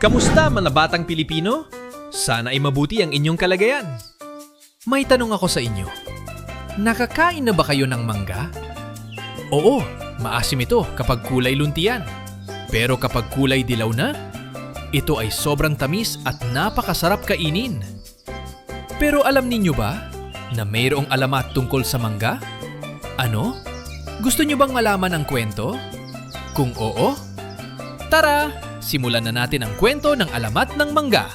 Kamusta mga batang Pilipino? Sana ay mabuti ang inyong kalagayan. May tanong ako sa inyo. Nakakain na ba kayo ng mangga? Oo, maasim ito kapag kulay luntian. Pero kapag kulay dilaw na, ito ay sobrang tamis at napakasarap kainin. Pero alam ninyo ba na mayroong alamat tungkol sa mangga? Ano? Gusto nyo bang malaman ang kwento? Kung oo, tara! Simulan na natin ang kwento ng alamat ng mangga.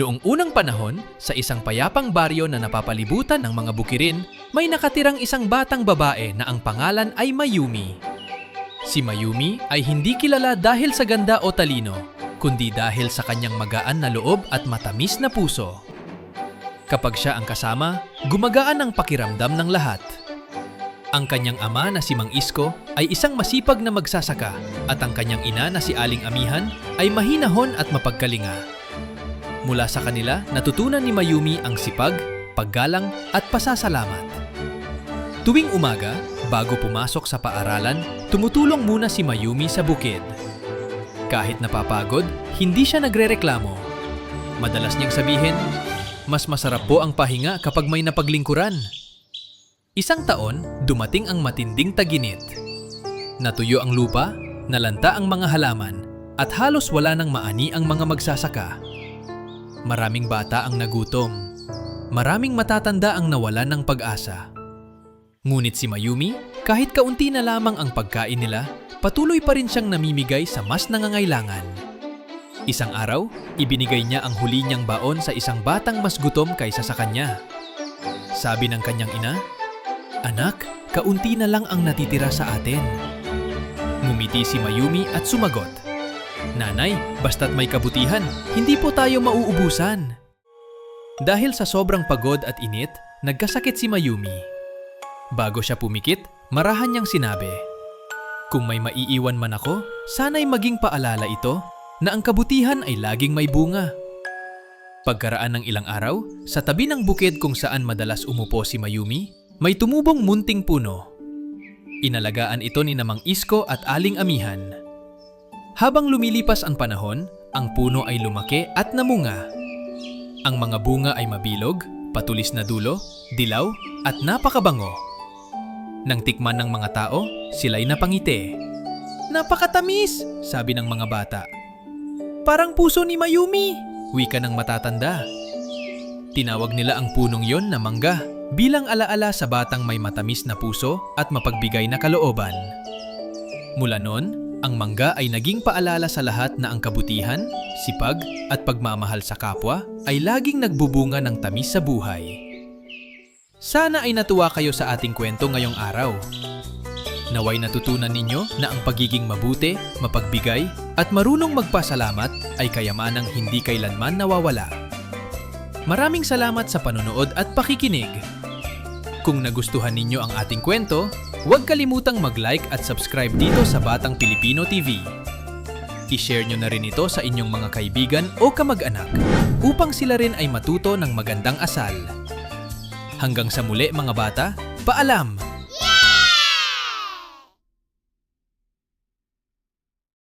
Noong unang panahon, sa isang payapang baryo na napapalibutan ng mga bukirin, may nakatirang isang batang babae na ang pangalan ay Mayumi. Si Mayumi ay hindi kilala dahil sa ganda o talino, kundi dahil sa kanyang magaan na loob at matamis na puso. Kapag siya ang kasama, gumagaan ang pakiramdam ng lahat. Ang kanyang ama na si Mang Isko ay isang masipag na magsasaka at ang kanyang ina na si Aling Amihan ay mahinahon at mapagkalinga. Mula sa kanila, natutunan ni Mayumi ang sipag, paggalang at pasasalamat. Tuwing umaga, bago pumasok sa paaralan, tumutulong muna si Mayumi sa bukid. Kahit napapagod, hindi siya nagrereklamo. Madalas niyang sabihin, mas masarap po ang pahinga kapag may napaglingkuran. Isang taon, dumating ang matinding taginit. Natuyo ang lupa, nalanta ang mga halaman, at halos wala nang maani ang mga magsasaka. Maraming bata ang nagutom. Maraming matatanda ang nawalan ng pag-asa. Ngunit si Mayumi, kahit kaunti na lamang ang pagkain nila, patuloy pa rin siyang namimigay sa mas nangangailangan. Isang araw, ibinigay niya ang huli niyang baon sa isang batang mas gutom kaysa sa kanya. Sabi ng kanyang ina, "Anak, kaunti na lang ang natitira sa atin." Ngumiti si Mayumi at sumagot, "Nanay, basta't may kabutihan, hindi po tayo mauubusan." Dahil sa sobrang pagod at init, nagkasakit si Mayumi. Bago siya pumikit, marahan niyang sinabi, "Kung may maiiwan man ako, sana'y maging paalala ito na ang kabutihan ay laging may bunga." Pagkaraan ng ilang araw, sa tabi ng bukid kung saan madalas umupo si Mayumi, may tumubong munting puno. Inalagaan ito ni Mang Isko at Aling Amihan. Habang lumilipas ang panahon, ang puno ay lumaki at namunga. Ang mga bunga ay mabilog, patulis na dulo, dilaw at napakabango. Nang tikman ng mga tao, sila'y napangiti. "Napakatamis!" sabi ng mga bata. "Parang puso ni Mayumi," wika ng matatanda. Tinawag nila ang punong yon na mangga, bilang alaala sa batang may matamis na puso at mapagbigay na kalooban. Mula noon, ang mangga ay naging paalala sa lahat na ang kabutihan, sipag at pagmamahal sa kapwa ay laging nagbubunga ng tamis sa buhay. Sana ay natuwa kayo sa ating kwento ngayong araw. Naway natutunan ninyo na ang pagiging mabuti, mapagbigay at marunong magpasalamat ay kayamanang hindi kailanman nawawala. Maraming salamat sa panonood at pakikinig. Kung nagustuhan ninyo ang ating kwento, huwag kalimutang mag-like at subscribe dito sa Batang Pilipino TV. I-share nyo na rin ito sa inyong mga kaibigan o kamag-anak upang sila rin ay matuto ng magandang asal. Hanggang sa muli mga bata, paalam!